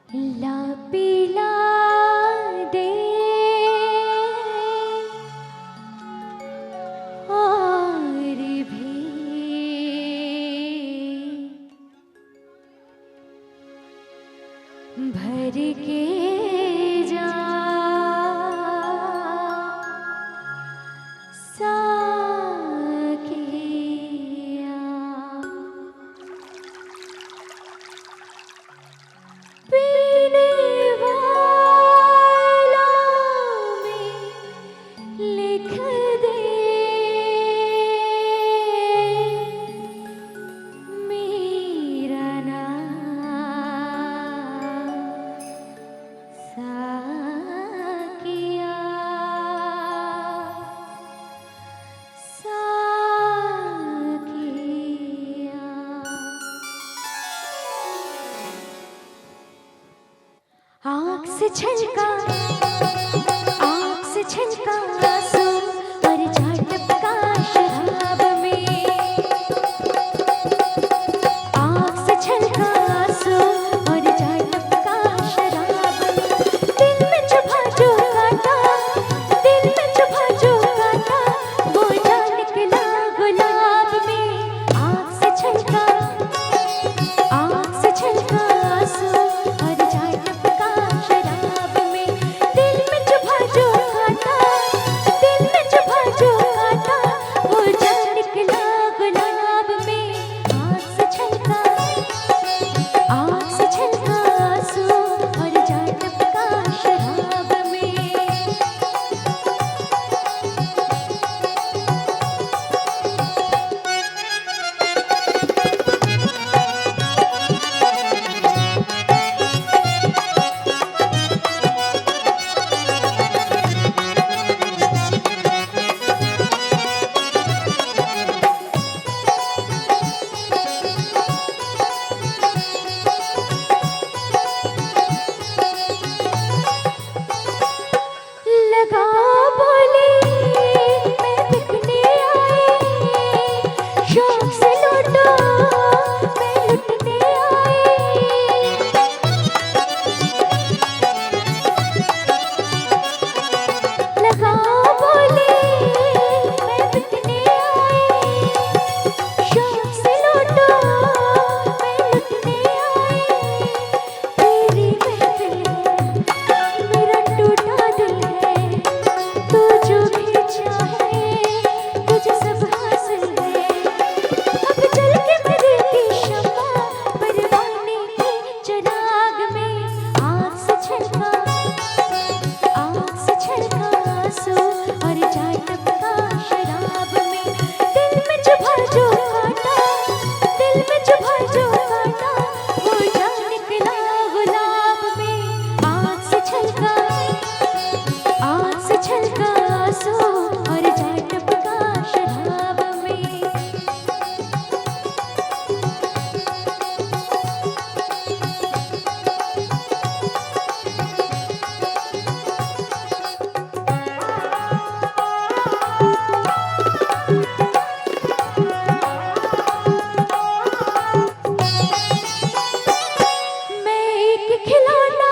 ला पीला दे और भी भर के जा साकिया। पीने वाला में लिख दे मेरा नाम साकिया साकिया। आँख से छलका आंसू और जाट टपका शराब में। आँख से छलका आंसू और जाट टपका शराब में। दिल में चुभा जो काटा, दिल में चुभा जो काटा, वो जा निकला गुलाब में। आँख से छलका आंसू और जाट टपका शराब में। दिल में चुभा जो काटा, दिल में चुभा जो काटा, वो जा निकला गुलाब में। आँख से छलका आंसू और जाट टपका शराब में। लगा बोली मैं बिकने आई, शौक से लूटो मैं लुटने आई। लगा बोली मैं बिकने आई, शौक से लूटो मैं लुटने आई। तेरी महफिल है मेरा टूटा दिल है, तू जो भी चाहे तुझे सब हासिल है। अब जल के मेरे की शम्मा परवाने के चिराग में। आँख से छलका आंसू और जाट टपका शराब में। दिल में चुभा जो काटा, दिल में चुभा जो काटा, वो जा निकला गुलाब में। आँख से छलका आंसू और जाट टपका शराब में। मैं एक खिलौना